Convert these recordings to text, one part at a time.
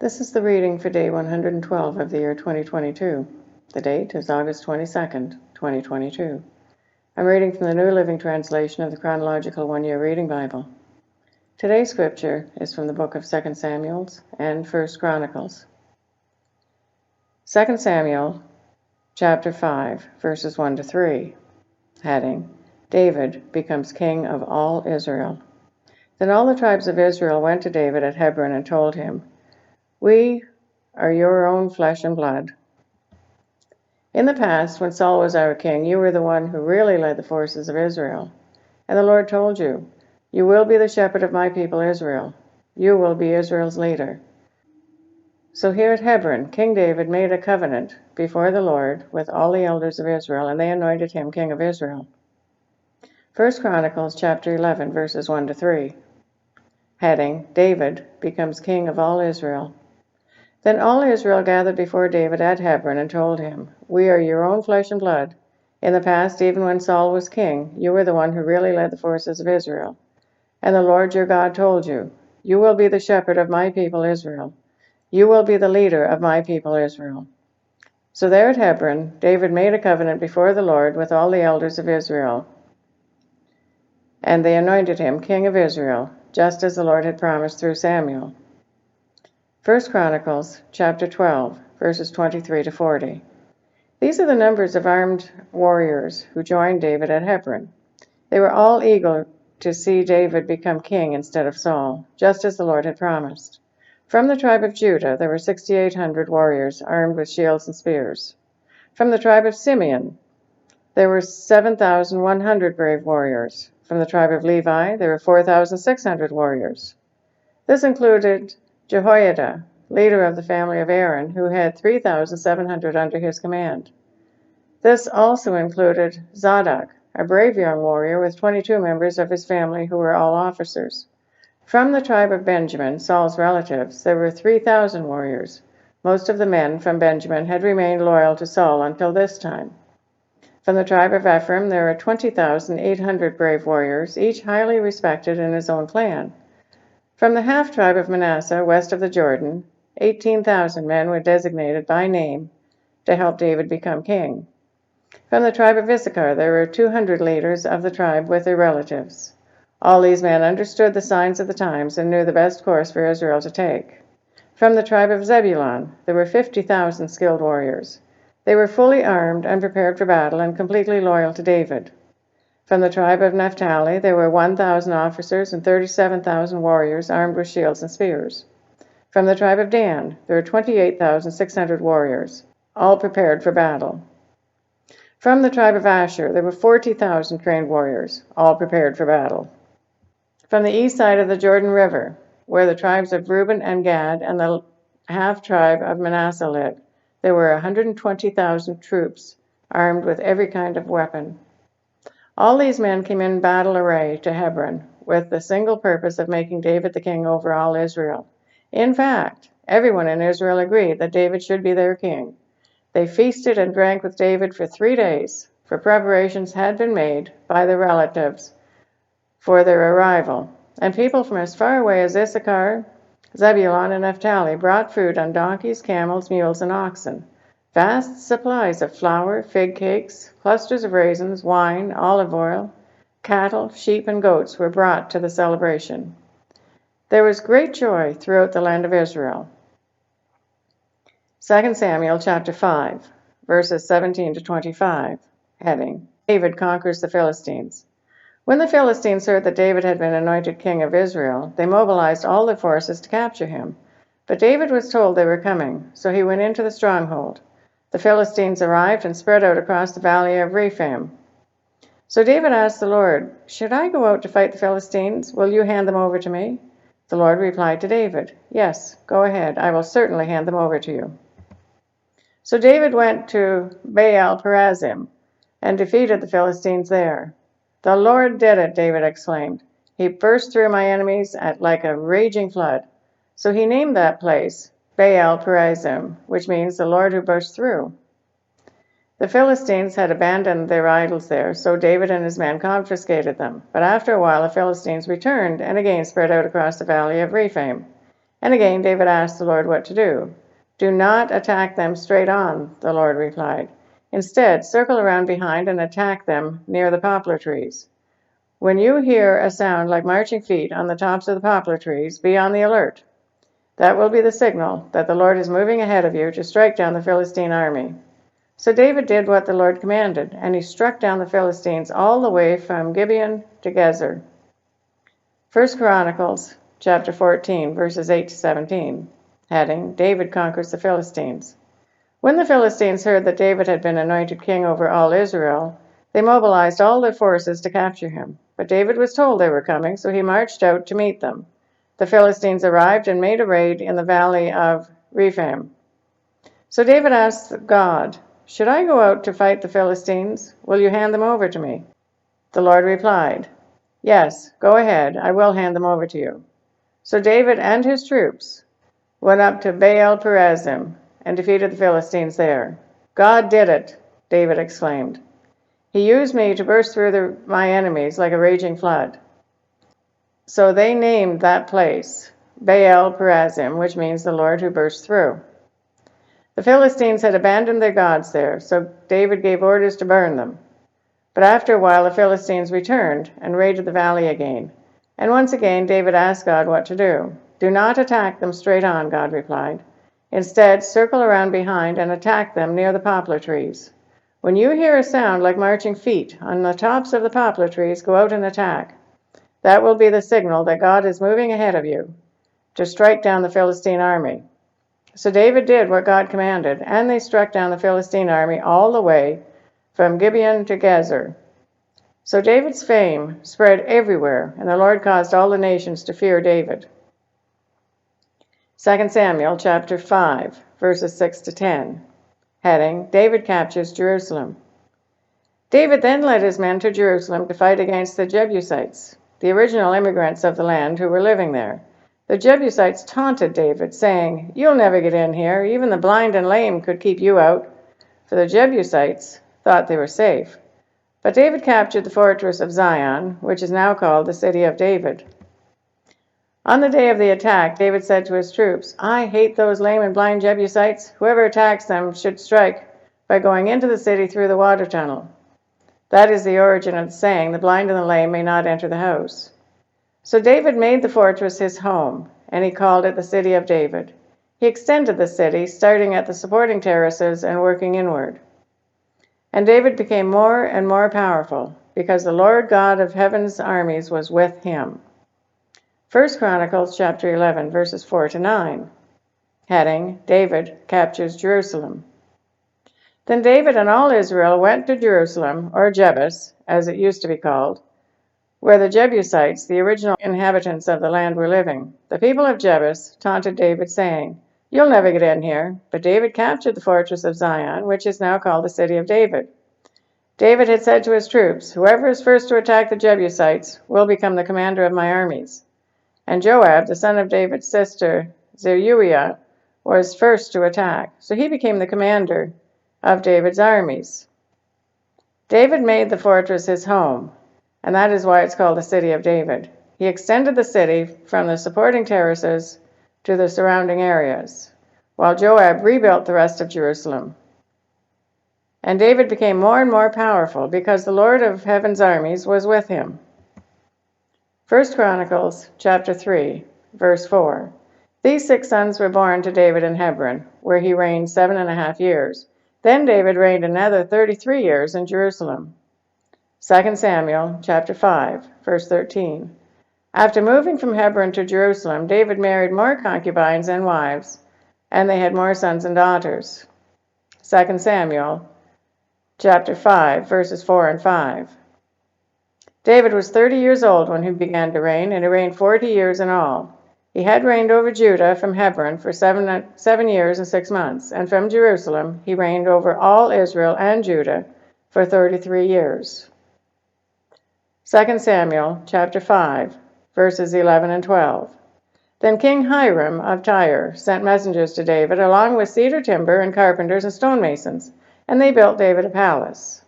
This is the reading for day 112 of the year 2022. The date is August 22nd, 2022. I'm reading from the New Living Translation of the Chronological One-Year Reading Bible. Today's scripture is from the book of 2 Samuel and 1 Chronicles. 2 Samuel, chapter 5, verses 1 to 3. Heading, David becomes king of all Israel. Then all the tribes of Israel went to David at Hebron and told him, "We are your own flesh and blood. In the past, when Saul was our king, you were the one who really led the forces of Israel. And the Lord told you, 'You will be the shepherd of my people Israel. You will be Israel's leader.' So here at Hebron, King David made a covenant before the Lord with all the elders of Israel, and they anointed him king of Israel." 1 Chronicles chapter 11, verses 1 to 3. Heading, David becomes king of all Israel. Then all Israel gathered before David at Hebron and told him, "We are your own flesh and blood. In the past, even when Saul was king, you were the one who really led the forces of Israel. And the Lord your God told you, 'You will be the shepherd of my people Israel. You will be the leader of my people Israel.'" So there at Hebron, David made a covenant before the Lord with all the elders of Israel, and they anointed him king of Israel, just as the Lord had promised through Samuel. 1 Chronicles chapter 12, verses 23 to 40. These are the numbers of armed warriors who joined David at Hebron. They were all eager to see David become king instead of Saul, just as the Lord had promised. From the tribe of Judah, there were 6,800 warriors armed with shields and spears. From the tribe of Simeon, there were 7,100 brave warriors. From the tribe of Levi, there were 4,600 warriors. This included Jehoiada, leader of the family of Aaron, who had 3,700 under his command. This also included Zadok, a brave young warrior with 22 members of his family who were all officers. From the tribe of Benjamin, Saul's relatives, there were 3,000 warriors. Most of the men from Benjamin had remained loyal to Saul until this time. From the tribe of Ephraim, there are 20,800 brave warriors, each highly respected in his own clan. From the half-tribe of Manasseh, west of the Jordan, 18,000 men were designated by name to help David become king. From the tribe of Issachar, there were 200 leaders of the tribe with their relatives. All these men understood the signs of the times and knew the best course for Israel to take. From the tribe of Zebulun, there were 50,000 skilled warriors. They were fully armed and prepared for battle and completely loyal to David. From the tribe of Naphtali, there were 1,000 officers and 37,000 warriors armed with shields and spears. From the tribe of Dan, there were 28,600 warriors, all prepared for battle. From the tribe of Asher, there were 40,000 trained warriors, all prepared for battle. From the east side of the Jordan River, where the tribes of Reuben and Gad and the half-tribe of Manasseh lived, there were 120,000 troops armed with every kind of weapon. All these men came in battle array to Hebron with the single purpose of making David the king over all Israel. In fact, everyone in Israel agreed that David should be their king. They feasted and drank with David for 3 days, for preparations had been made by the relatives for their arrival. And people from as far away as Issachar, Zebulun, and Naphtali brought food on donkeys, camels, mules, and oxen. Vast supplies of flour, fig cakes, clusters of raisins, wine, olive oil, cattle, sheep, and goats were brought to the celebration. There was great joy throughout the land of Israel. 2 Samuel chapter 5, verses 17 to 25. Heading, David conquers the Philistines. When the Philistines heard that David had been anointed king of Israel, they mobilized all their forces to capture him. But David was told they were coming, so he went into the stronghold. The Philistines arrived and spread out across the valley of Rephaim. So David asked the Lord, "Should I go out to fight the Philistines? Will you hand them over to me?" The Lord replied to David, "Yes, go ahead. I will certainly hand them over to you." So David went to Baal-perazim and defeated the Philistines there. "The Lord did it," David exclaimed. "He burst through my enemies like a raging flood." So he named that place Baal-perazim, which means the Lord who burst through. The Philistines had abandoned their idols there, so David and his men confiscated them. But after a while, the Philistines returned and again spread out across the valley of Rephaim. And again David asked the Lord what to do. "Do not attack them straight on," the Lord replied. "Instead, circle around behind and attack them near the poplar trees. When you hear a sound like marching feet on the tops of the poplar trees, be on the alert. That will be the signal that the Lord is moving ahead of you to strike down the Philistine army." So David did what the Lord commanded, and he struck down the Philistines all the way from Gibeon to Gezer. 1 Chronicles chapter 14, verses 8 to 17. Heading, David conquers the Philistines. When the Philistines heard that David had been anointed king over all Israel, they mobilized all their forces to capture him. But David was told they were coming, so he marched out to meet them. The Philistines arrived and made a raid in the valley of Rephaim. So David asked God, "Should I go out to fight the Philistines? Will you hand them over to me?" The Lord replied, "Yes, go ahead. I will hand them over to you." So David and his troops went up to Baal Perazim and defeated the Philistines there. "God did it," David exclaimed. "He used me to burst through my enemies like a raging flood." So they named that place Baal Perazim, which means the Lord who burst through. The Philistines had abandoned their gods there, so David gave orders to burn them. But after a while the Philistines returned and raided the valley again. And once again David asked God what to do. "Do not attack them straight on," God replied. "Instead, circle around behind and attack them near the poplar trees. When you hear a sound like marching feet on the tops of the poplar trees, go out and attack. That will be the signal that God is moving ahead of you to strike down the Philistine army." So David did what God commanded, and they struck down the Philistine army all the way from Gibeon to Gezer. So David's fame spread everywhere, and the Lord caused all the nations to fear David. 2 Samuel chapter 5, verses 6 to 10. Heading, David captures Jerusalem. David then led his men to Jerusalem to fight against the Jebusites, the original immigrants of the land who were living there. The Jebusites taunted David, saying, "You'll never get in here. Even the blind and lame could keep you out," for the Jebusites thought they were safe. But David captured the fortress of Zion, which is now called the City of David. On the day of the attack, David said to his troops, "I hate those lame and blind Jebusites. Whoever attacks them should strike by going into the city through the water tunnel." That is the origin of the saying, "The blind and the lame may not enter the house." So David made the fortress his home, and he called it the City of David. He extended the city, starting at the supporting terraces and working inward. And David became more and more powerful, because the Lord God of heaven's armies was with him. 1 Chronicles chapter 11, verses 4 to 9. Heading, David captures Jerusalem. Then David and all Israel went to Jerusalem, or Jebus, as it used to be called, where the Jebusites, the original inhabitants of the land, were living. The people of Jebus taunted David, saying, "You'll never get in here." But David captured the fortress of Zion, which is now called the City of David. David had said to his troops, "Whoever is first to attack the Jebusites will become the commander of my armies." And Joab, the son of David's sister Zeruiah, was first to attack, so he became the commander of David's armies. David made the fortress his home, and that is why it's called the City of David. He extended the city from the supporting terraces to the surrounding areas, while Joab rebuilt the rest of Jerusalem. And David became more and more powerful because the Lord of heaven's armies was with him. 1 Chronicles chapter 3, verse 4. These 6 sons were born to David in Hebron, where he reigned 7.5 years. Then David reigned another 33 years in Jerusalem. 2 Samuel chapter 5, verse 13. After moving from Hebron to Jerusalem, David married more concubines and wives, and they had more sons and daughters. 2 Samuel chapter 5, verses 4 and 5. David was 30 years old when he began to reign, and he reigned 40 years in all. He had reigned over Judah from Hebron for 7 years and 6 months, and from Jerusalem he reigned over all Israel and Judah for 33 years. 2 Samuel chapter 5, verses 11 and 12. Then King Hiram of Tyre sent messengers to David along with cedar timber and carpenters and stonemasons, and they built David a palace.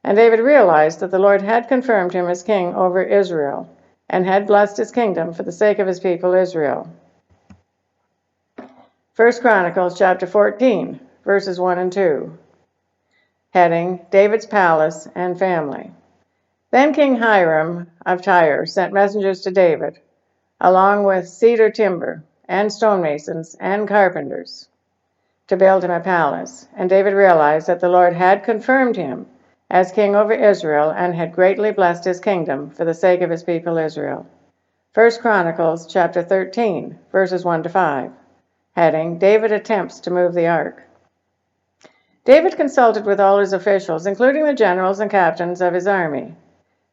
And David realized that the Lord had confirmed him as king over Israel, and had blessed his kingdom for the sake of his people Israel. 1 Chronicles chapter 14, verses 1 and 2. Heading, David's Palace and Family. Then King Hiram of Tyre sent messengers to David, along with cedar timber and stonemasons and carpenters, to build him a palace. And David realized that the Lord had confirmed him as king over Israel and had greatly blessed his kingdom for the sake of his people Israel. 1 Chronicles chapter 13, verses 1 to 5. Heading, David attempts to move the ark. David consulted with all his officials, including the generals and captains of his army.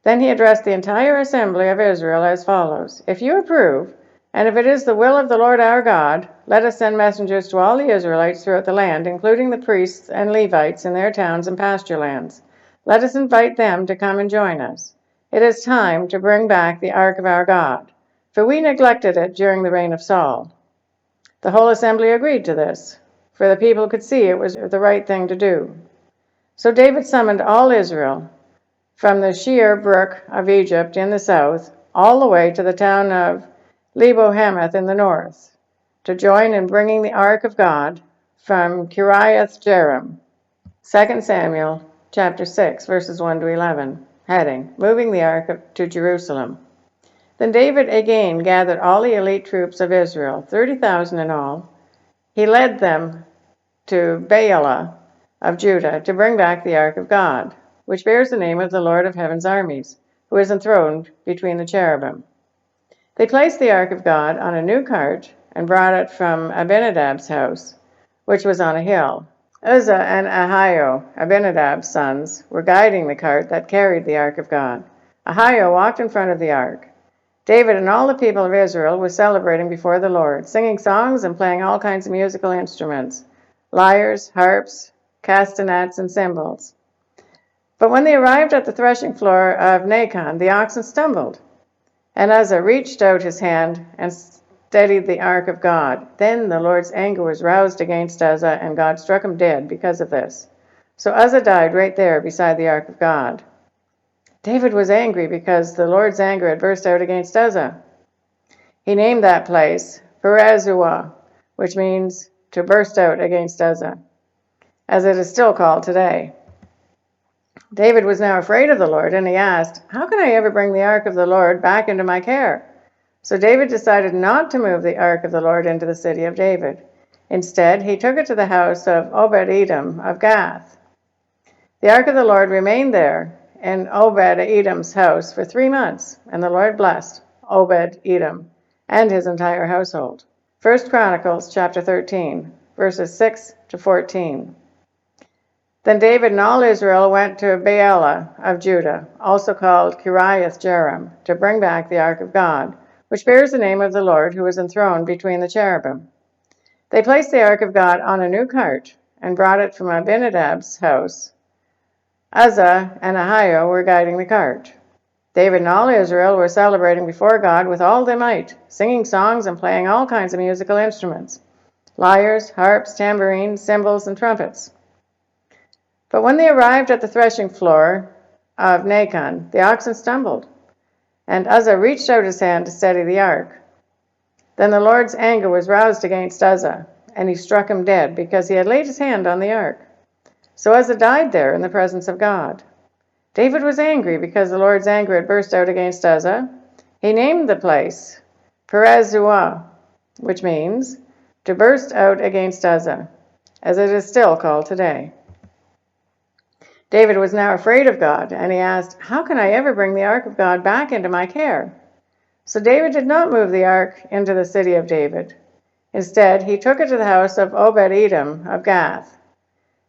Then he addressed the entire assembly of Israel as follows: If you approve, and if it is the will of the Lord our God, let us send messengers to all the Israelites throughout the land, including the priests and Levites in their towns and pasture lands. Let us invite them to come and join us. It is time to bring back the ark of our God, for we neglected it during the reign of Saul. The whole assembly agreed to this, for the people could see it was the right thing to do. So David summoned all Israel, from the Sheer brook of Egypt in the south, all the way to the town of Lebo-Hamath in the north, to join in bringing the ark of God from Kiriath-Jearim. 2 Samuel chapter 6, verses 1 to 11. Heading, Moving the ark to Jerusalem. Then David again gathered all the elite troops of Israel, 30,000 in all. He led them to Baalah of Judah to bring back the ark of God, which bears the name of the Lord of heaven's armies, who is enthroned between the cherubim. They placed the ark of God on a new cart and brought it from Abinadab's house, which was on a hill. Uzzah and Ahio, Abinadab's sons, were guiding the cart that carried the ark of God. Ahio walked in front of the ark. David and all the people of Israel were celebrating before the Lord, singing songs and playing all kinds of musical instruments, lyres, harps, castanets, and cymbals. But when they arrived at the threshing floor of Nacon, the oxen stumbled, and Uzzah reached out his hand and steadied the ark of God. Then the Lord's anger was roused against Uzzah, and God struck him dead because of this. So Uzzah died right there beside the ark of God. David was angry because the Lord's anger had burst out against Uzzah. He named that place Perezuah, which means to burst out against Uzzah, as it is still called today. David was now afraid of the Lord, and he asked, How can I ever bring the ark of the Lord back into my care? So David decided not to move the ark of the Lord into the city of David. Instead, he took it to the house of Obed-Edom of Gath. The ark of the Lord remained there in Obed-Edom's house for 3 months, and the Lord blessed Obed-Edom and his entire household. 1 Chronicles chapter 13, verses 6 to 14. Then David and all Israel went to Baalah of Judah, also called Kiriath-Jearim, to bring back the ark of God, which bears the name of the Lord, who is enthroned between the cherubim. They placed the ark of God on a new cart and brought it from Abinadab's house. Uzzah and Ahio were guiding the cart. David and all Israel were celebrating before God with all their might, singing songs and playing all kinds of musical instruments, lyres, harps, tambourines, cymbals, and trumpets. But when they arrived at the threshing floor of Nacon, the oxen stumbled, and Uzzah reached out his hand to steady the ark. Then the Lord's anger was roused against Uzzah, and he struck him dead because he had laid his hand on the ark. So Uzzah died there in the presence of God. David was angry because the Lord's anger had burst out against Uzzah. He named the place Perezuah, which means to burst out against Uzzah, as it is still called today. David was now afraid of God, and he asked, How can I ever bring the ark of God back into my care? So David did not move the ark into the city of David. Instead, he took it to the house of Obed-Edom of Gath.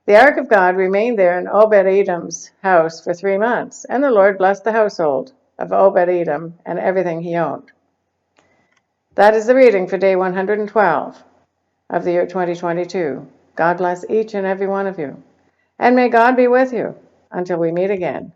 The ark of God remained there in Obed-Edom's house for 3 months, and the Lord blessed the household of Obed-Edom and everything he owned. That is the reading for day 112 of the year 2022. God bless each and every one of you, and may God be with you until we meet again.